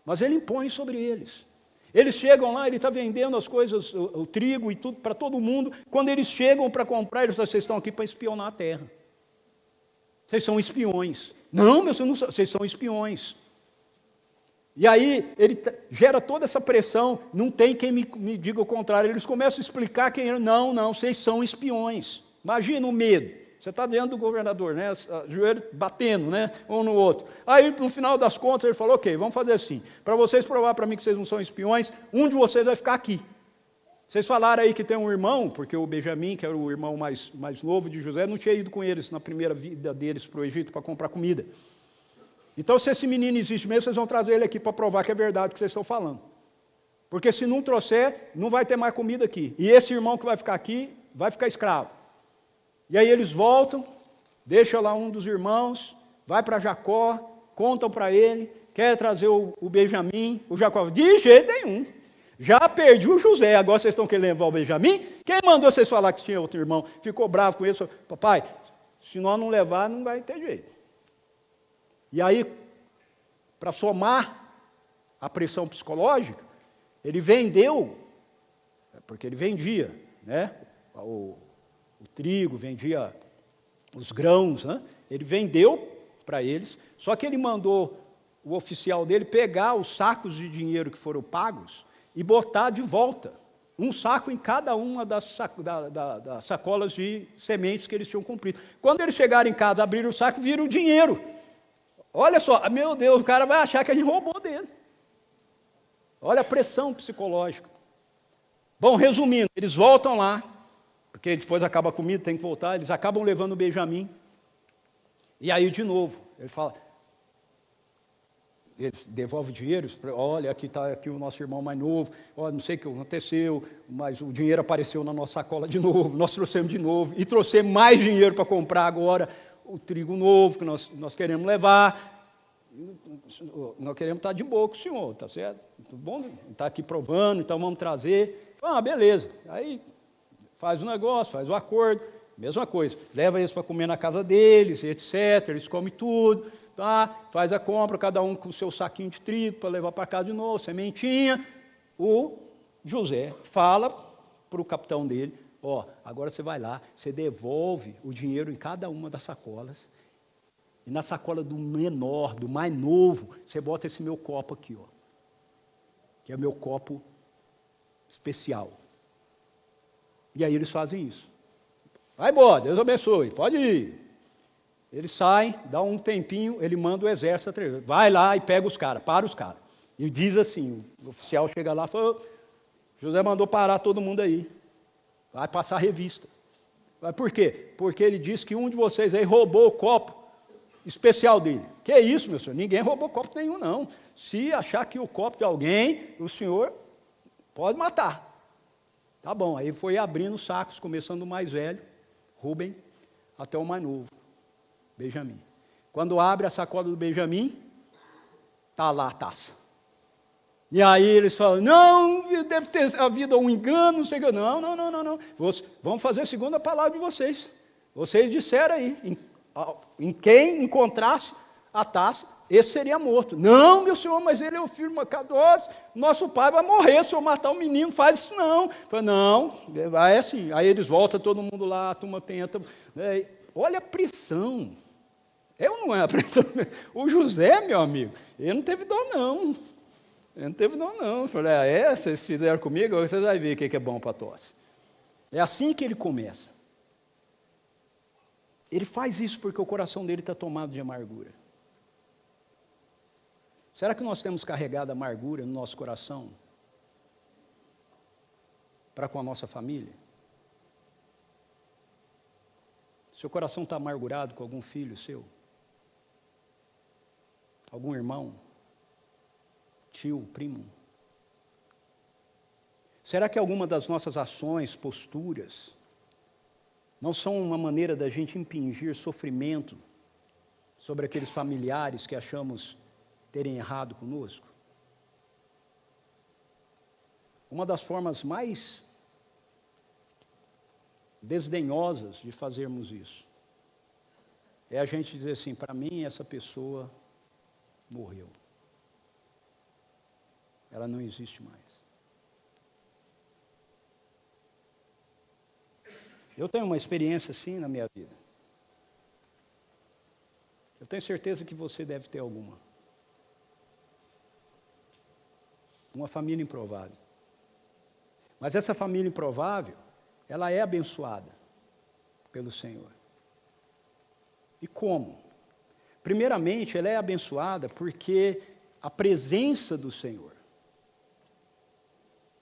mas ele impõe sobre eles. Eles chegam lá, ele está vendendo as coisas, o trigo e tudo para todo mundo. Quando eles chegam para comprar, eles falam, vocês estão aqui para espionar a terra. Vocês são espiões. Não, vocês são espiões. E aí ele gera toda essa pressão, não tem quem me diga o contrário. Eles começam a explicar quem é. Não, vocês são espiões. Imagina o medo. Você está dentro do governador, né? Joelho batendo, né? Um no outro. Aí, no final das contas, ele falou, ok, vamos fazer assim. Para vocês provar para mim que vocês não são espiões, um de vocês vai ficar aqui. Vocês falaram aí que tem um irmão, porque o Benjamim, que era o irmão mais novo de José, não tinha ido com eles na primeira vida deles para o Egito para comprar comida. Então, se esse menino existe mesmo, vocês vão trazer ele aqui para provar que é verdade o que vocês estão falando. Porque se não trouxer, não vai ter mais comida aqui. E esse irmão que vai ficar aqui, vai ficar escravo. E aí eles voltam, deixam lá um dos irmãos, vai para Jacó, contam para ele, quer trazer o Benjamim, o Jacó, de jeito nenhum. Já perdi o José, agora vocês estão querendo levar o Benjamim? Quem mandou vocês falar que tinha outro irmão? Ficou bravo com isso? Papai, se nós não levar, não vai ter jeito. E aí, para somar a pressão psicológica, ele vendeu, porque ele vendia, né? O trigo, vendia os grãos, né? Ele vendeu para eles, só que ele mandou o oficial dele pegar os sacos de dinheiro que foram pagos e botar de volta, um saco em cada uma das sacolas de sementes que eles tinham cumprido. Quando eles chegaram em casa, abriram o saco, viram o dinheiro. Olha só, meu Deus, o cara vai achar que a gente roubou dele. Olha a pressão psicológica. Bom, resumindo, eles voltam lá, porque depois acaba a comida, tem que voltar, eles acabam levando o Benjamim. E aí, de novo, ele fala, eles devolvem o dinheiro, olha, aqui está aqui o nosso irmão mais novo, olha, não sei o que aconteceu, mas o dinheiro apareceu na nossa sacola de novo, nós trouxemos de novo, e trouxemos mais dinheiro para comprar agora o trigo novo que nós queremos levar. Nós queremos estar de boa com o senhor, tá certo? Tudo bom? Está aqui provando, então vamos trazer. Beleza. Aí faz o negócio, faz o acordo, mesma coisa. Leva eles para comer na casa deles, etc. Eles comem tudo, tá? Faz a compra, cada um com o seu saquinho de trigo para levar para casa de novo, sementinha. O José fala para o capitão dele, agora você vai lá, você devolve o dinheiro em cada uma das sacolas, e na sacola do menor, do mais novo, você bota esse meu copo aqui, que é meu copo especial. E aí eles fazem isso. Vai embora, Deus abençoe, pode ir. Eles saem, dá um tempinho, ele manda o exército, vai lá e pega os caras, para os caras. E diz assim, o oficial chega lá e fala, José mandou parar todo mundo aí. Vai passar revista. Mas por quê? Porque ele disse que um de vocês aí roubou o copo especial dele. Que é isso, meu senhor? Ninguém roubou copo nenhum, não. Se achar que o copo de alguém, o senhor pode matar. Tá bom, aí foi abrindo os sacos, começando do mais velho, Rubem, até o mais novo, Benjamim. Quando abre a sacola do Benjamim, está lá a taça. E aí eles falam, não, deve ter havido um engano, não sei o que. Não. Vamos fazer segundo a palavra de vocês. Vocês disseram aí, em quem encontrasse a taça, esse seria morto. Não, meu senhor, mas ele é o filho macadoso, nosso pai vai morrer se eu matar o menino, faz isso não. Fala, não, é assim. Aí eles voltam, todo mundo lá, a turma tenta. Olha a pressão. Eu não é a pressão. O José, meu amigo, ele não teve dó não. Ele não teve dó não. Eu falei, vocês fizeram comigo, vocês vão ver o que é bom para tosse. É assim que ele começa. Ele faz isso porque o coração dele está tomado de amargura. Será que nós temos carregado amargura no nosso coração para com a nossa família? Seu coração está amargurado com algum filho seu? Algum irmão? Tio, primo? Será que alguma das nossas ações, posturas, não são uma maneira da gente impingir sofrimento sobre aqueles familiares que achamos terem errado conosco? Uma das formas mais desdenhosas de fazermos isso é a gente dizer assim, para mim essa pessoa morreu. Ela não existe mais. Eu tenho uma experiência assim na minha vida. Eu tenho certeza que você deve ter alguma. Uma família improvável. Mas essa família improvável, ela é abençoada pelo Senhor. E como? Primeiramente, ela é abençoada porque a presença do Senhor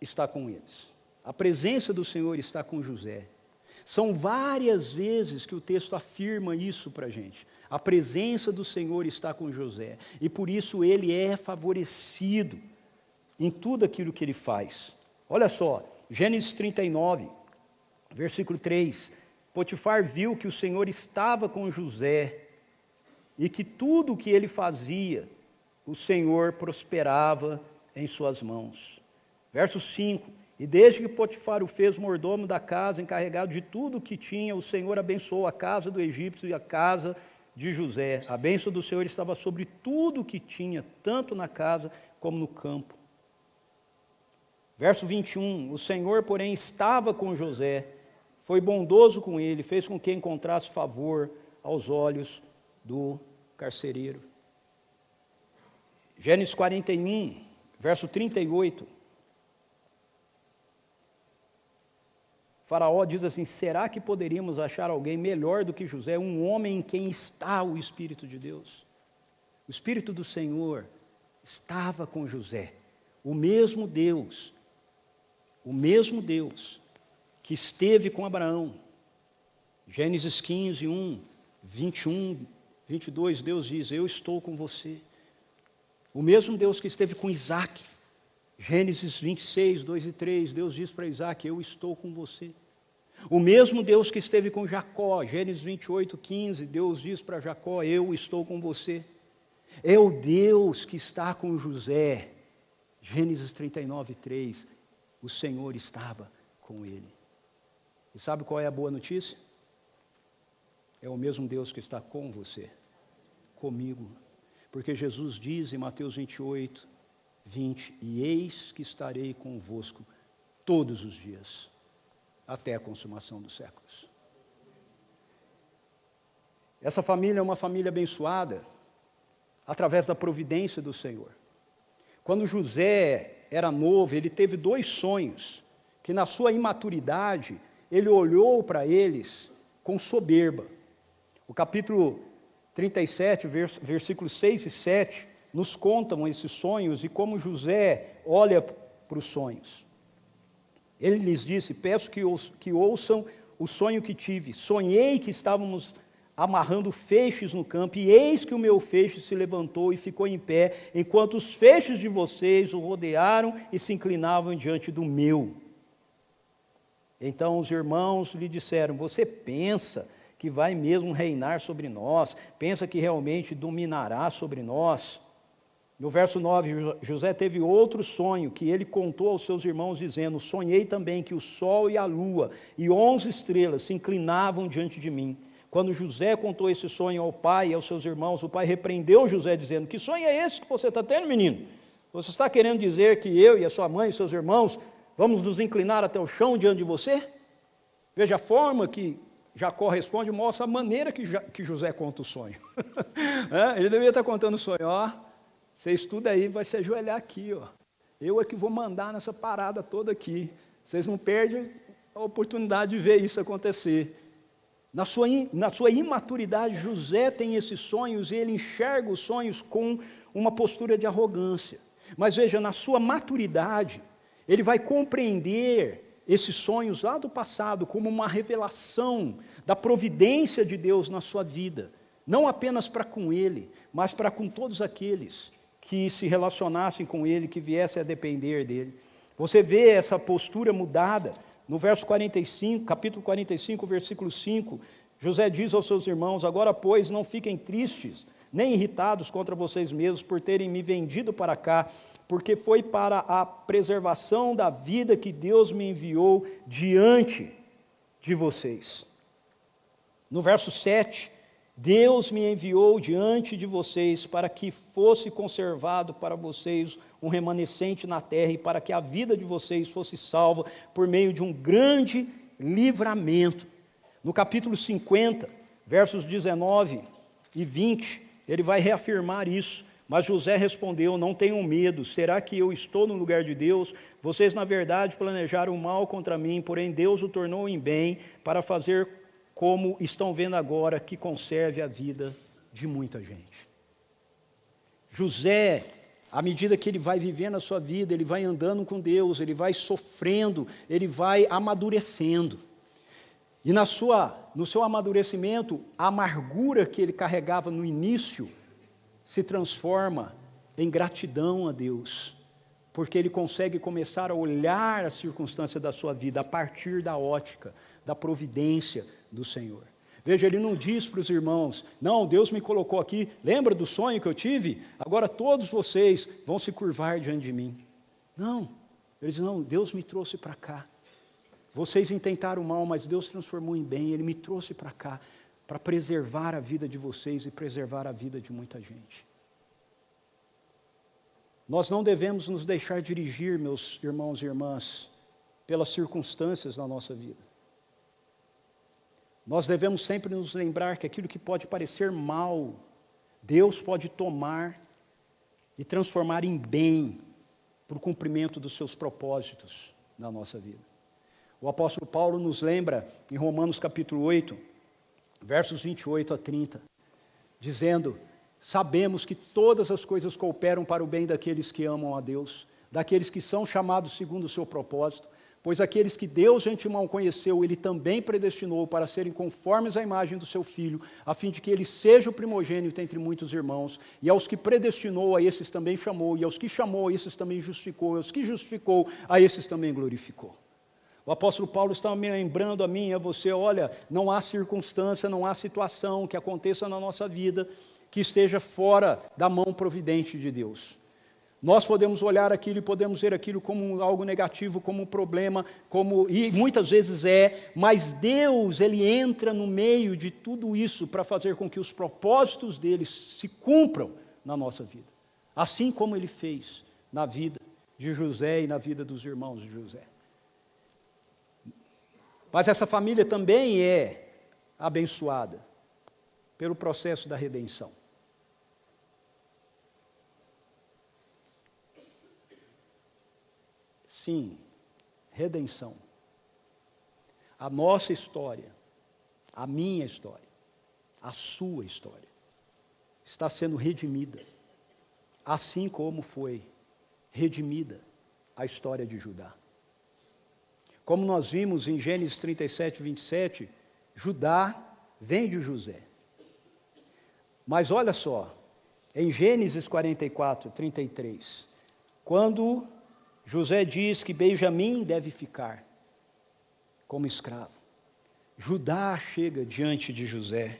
está com eles. A presença do Senhor está com José. São várias vezes que o texto afirma isso para a gente. A presença do Senhor está com José. E por isso ele é favorecido em tudo aquilo que ele faz. Olha só, Gênesis 39, versículo 3. Potifar viu que o Senhor estava com José e que tudo o que ele fazia, o Senhor prosperava em suas mãos. Verso 5. E desde que Potifar o fez mordomo da casa, encarregado de tudo o que tinha, o Senhor abençoou a casa do egípcio e a casa de José. A bênção do Senhor estava sobre tudo o que tinha, tanto na casa como no campo. Verso 21, o Senhor, porém, estava com José, foi bondoso com ele, fez com que encontrasse favor aos olhos do carcereiro. Gênesis 41, verso 38. Faraó diz assim, será que poderíamos achar alguém melhor do que José, um homem em quem está o Espírito de Deus? O Espírito do Senhor estava com José, o mesmo Deus que esteve com Abraão. Gênesis 15, 1, 21, 22, Deus diz, eu estou com você. O mesmo Deus que esteve com Isaac. Gênesis 26, 2 e 3, Deus diz para Isaac, eu estou com você. O mesmo Deus que esteve com Jacó, Gênesis 28, 15, Deus diz para Jacó, eu estou com você. É o Deus que está com José, Gênesis 39, 3, o Senhor estava com ele. E sabe qual é a boa notícia? É o mesmo Deus que está com você, comigo. Porque Jesus diz em Mateus 28, 20, e eis que estarei convosco todos os dias, até a consumação dos séculos. Essa família é uma família abençoada, através da providência do Senhor. Quando José era novo, ele teve 2 sonhos, que na sua imaturidade, ele olhou para eles com soberba. O capítulo 37, versículos 6 e 7, nos contam esses sonhos e como José olha para os sonhos. Ele lhes disse: peço que ouçam o sonho que tive. Sonhei que estávamos amarrando feixes no campo, e eis que o meu feixe se levantou e ficou em pé, enquanto os feixes de vocês o rodearam e se inclinavam diante do meu. Então os irmãos lhe disseram: você pensa que vai mesmo reinar sobre nós? Pensa que realmente dominará sobre nós? No verso 9, José teve outro sonho, que ele contou aos seus irmãos, dizendo: sonhei também que o sol e a lua e 11 estrelas se inclinavam diante de mim. Quando José contou esse sonho ao pai e aos seus irmãos, o pai repreendeu José, dizendo: que sonho é esse que você está tendo, menino? Você está querendo dizer que eu e a sua mãe e seus irmãos vamos nos inclinar até o chão diante de você? Veja, a forma que Jacó responde mostra a maneira que José conta o sonho. Ele deveria estar contando o sonho: ó, você estuda aí, vai se ajoelhar aqui, ó. Eu é que vou mandar nessa parada toda aqui. Vocês não perdem a oportunidade de ver isso acontecer. Na sua imaturidade, José tem esses sonhos e ele enxerga os sonhos com uma postura de arrogância. Mas veja, na sua maturidade, ele vai compreender esses sonhos lá do passado como uma revelação da providência de Deus na sua vida. Não apenas para com ele, mas para com todos aqueles que se relacionassem com ele, que viessem a depender dele. Você vê essa postura mudada no verso 45, capítulo 45, versículo 5. José diz aos seus irmãos: agora, pois, não fiquem tristes, nem irritados contra vocês mesmos por terem me vendido para cá, porque foi para a preservação da vida que Deus me enviou diante de vocês. No verso 7, Deus me enviou diante de vocês para que fosse conservado para vocês um remanescente na terra e para que a vida de vocês fosse salva por meio de um grande livramento. No capítulo 50, versos 19 e 20, ele vai reafirmar isso. Mas José respondeu: não tenham medo, será que eu estou no lugar de Deus? Vocês na verdade planejaram mal contra mim, porém Deus o tornou em bem para fazer como estão vendo agora, que conserve a vida de muita gente. José, à medida que ele vai vivendo a sua vida, ele vai andando com Deus, ele vai sofrendo, ele vai amadurecendo. E no seu amadurecimento, a amargura que ele carregava no início se transforma em gratidão a Deus, porque ele consegue começar a olhar a circunstância da sua vida a partir da ótica, da providência do Senhor. Veja, ele não diz para os irmãos: não, Deus me colocou aqui, lembra do sonho que eu tive? Agora todos vocês vão se curvar diante de mim. Não, ele diz: não, Deus me trouxe para cá. Vocês intentaram mal, mas Deus transformou em bem. Ele me trouxe para cá, para preservar a vida de vocês e preservar a vida de muita gente. Nós não devemos nos deixar dirigir, meus irmãos e irmãs, pelas circunstâncias da nossa vida. Nós devemos sempre nos lembrar que aquilo que pode parecer mal, Deus pode tomar e transformar em bem para o cumprimento dos seus propósitos na nossa vida. O apóstolo Paulo nos lembra em Romanos capítulo 8, versos 28 a 30, dizendo: sabemos que todas as coisas cooperam para o bem daqueles que amam a Deus, daqueles que são chamados segundo o seu propósito, pois aqueles que Deus de antemão conheceu, Ele também predestinou para serem conformes à imagem do seu Filho, a fim de que Ele seja o primogênito entre muitos irmãos. E aos que predestinou, a esses também chamou, e aos que chamou, a esses também justificou, e aos que justificou, a esses também glorificou. O apóstolo Paulo está me lembrando a mim e a você: olha, não há circunstância, não há situação que aconteça na nossa vida que esteja fora da mão providente de Deus. Nós podemos olhar aquilo e podemos ver aquilo como algo negativo, como um problema, e muitas vezes mas Deus, Ele entra no meio de tudo isso para fazer com que os propósitos dele se cumpram na nossa vida. Assim como Ele fez na vida de José e na vida dos irmãos de José. Mas essa família também é abençoada pelo processo da redenção. Sim, redenção. A nossa história, a minha história, a sua história, está sendo redimida, assim como foi redimida a história de Judá. Como nós vimos em Gênesis 37, 27, Judá vem de José. Mas olha só, em Gênesis 44, 33, quando José diz que Benjamim deve ficar como escravo, Judá chega diante de José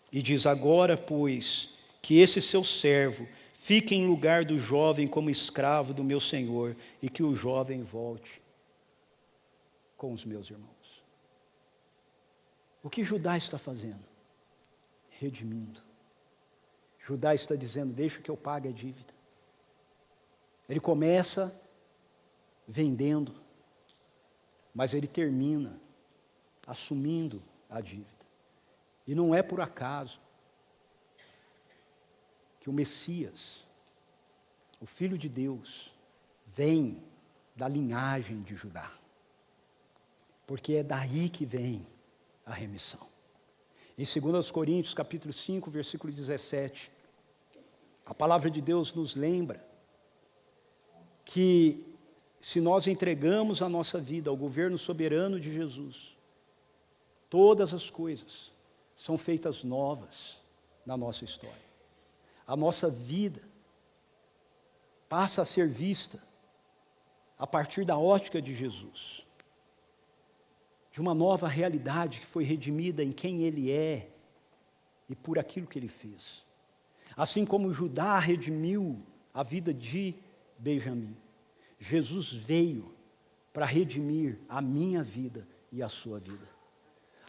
e diz: agora, pois, que esse seu servo fique em lugar do jovem como escravo do meu senhor, e que o jovem volte com os meus irmãos. O que Judá está fazendo? Redimindo. Judá está dizendo: deixa que eu pague a dívida. Ele começa vendendo, mas ele termina assumindo a dívida. E não é por acaso que o Messias, o Filho de Deus, vem da linhagem de Judá. Porque é daí que vem a remissão. Em 2 Coríntios, capítulo 5, versículo 17, a palavra de Deus nos lembra que se nós entregamos a nossa vida ao governo soberano de Jesus, todas as coisas são feitas novas na nossa história. A nossa vida passa a ser vista a partir da ótica de Jesus, de uma nova realidade que foi redimida em quem Ele é e por aquilo que Ele fez. Assim como Judá redimiu a vida de Benjamim, Jesus veio para redimir a minha vida e a sua vida.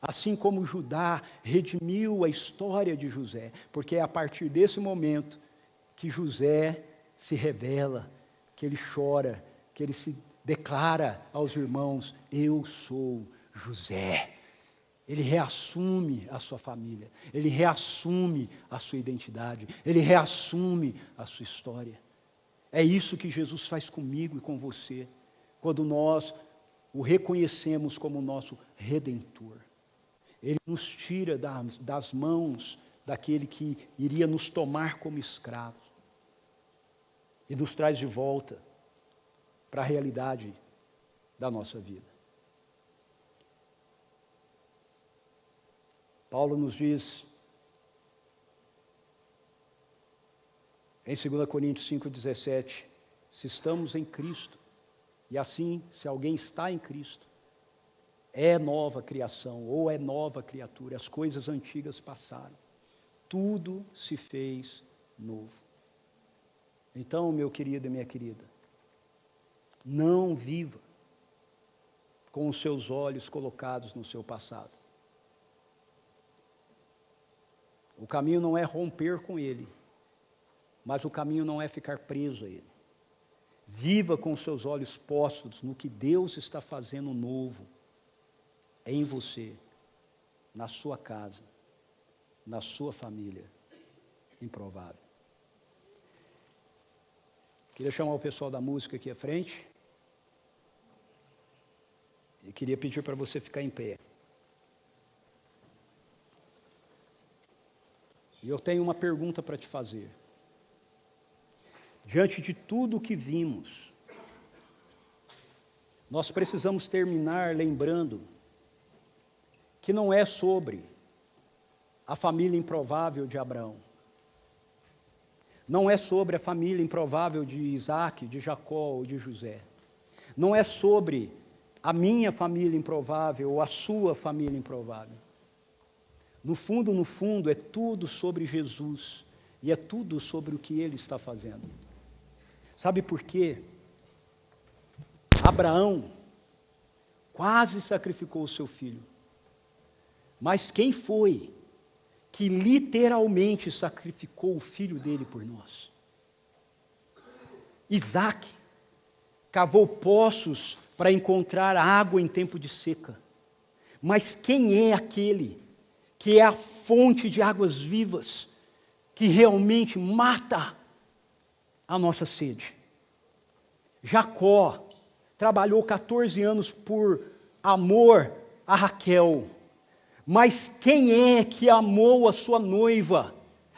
Assim como Judá redimiu a história de José, porque é a partir desse momento que José se revela, que ele chora, que ele se declara aos irmãos: eu sou José. Ele reassume a sua família, ele reassume a sua identidade, ele reassume a sua história. É isso que Jesus faz comigo e com você, quando nós o reconhecemos como nosso Redentor. Ele nos tira das mãos daquele que iria nos tomar como escravos e nos traz de volta para a realidade da nossa vida. Paulo nos diz em 2 Coríntios 5,17, se estamos em Cristo, e assim, se alguém está em Cristo, é nova criação, ou é nova criatura, as coisas antigas passaram, tudo se fez novo. Então, meu querido e minha querida, não viva com os seus olhos colocados no seu passado. O caminho não é romper com ele, mas o caminho não é ficar preso a ele. Viva com os seus olhos postos no que Deus está fazendo novo em você, na sua casa, na sua família. Improvável. Queria chamar o pessoal da música aqui à frente. E queria pedir para você ficar em pé. E eu tenho uma pergunta para te fazer. Diante de tudo o que vimos, nós precisamos terminar lembrando que não é sobre a família improvável de Abraão. Não é sobre a família improvável de Isaac, de Jacó ou de José. Não é sobre a minha família improvável ou a sua família improvável. No fundo, é tudo sobre Jesus e é tudo sobre o que Ele está fazendo. Sabe por quê? Abraão quase sacrificou o seu filho. Mas quem foi que literalmente sacrificou o filho dele por nós? Isaac cavou poços para encontrar água em tempo de seca. Mas quem é aquele que é a fonte de águas vivas, que realmente mata a nossa sede? Jacó trabalhou 14 anos por amor a Raquel, mas quem é que amou a sua noiva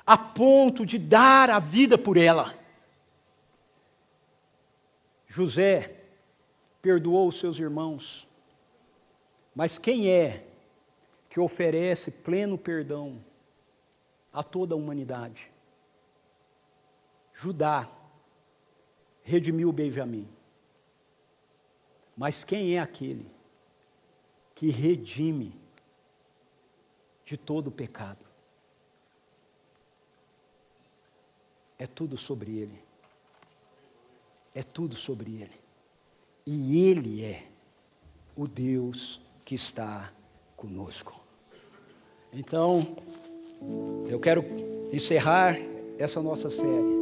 a ponto de dar a vida por ela? José perdoou os seus irmãos Mas quem é que oferece pleno perdão a toda a humanidade? Judá redimiu Benjamim. Mas quem é aquele que redime de todo o pecado? É tudo sobre Ele. É tudo sobre Ele. E Ele é o Deus que está conosco. Então, eu quero encerrar essa nossa série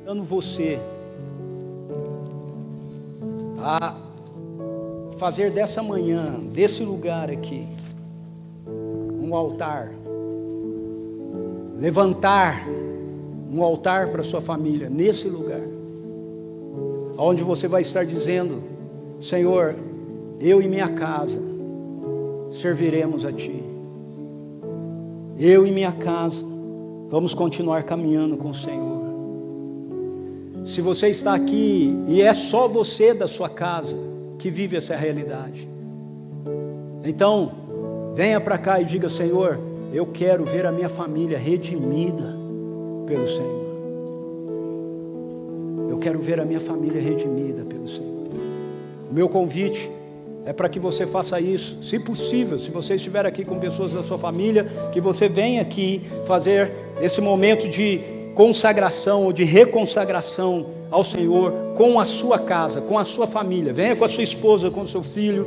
dando você a fazer dessa manhã, desse lugar aqui, um altar, levantar um altar para sua família, nesse lugar, onde você vai estar dizendo: Senhor, eu e minha casa serviremos a Ti. Eu e minha casa vamos continuar caminhando com o Senhor. Se você está aqui e é só você da sua casa que vive essa realidade, então venha para cá e diga: Senhor, eu quero ver a minha família redimida pelo Senhor. Eu quero ver a minha família redimida pelo Senhor. O meu convite é para que você faça isso. Se possível, se você estiver aqui com pessoas da sua família, que você venha aqui fazer esse momento de consagração ou de reconsagração ao Senhor com a sua casa, com a sua família. Venha com a sua esposa, com o seu filho.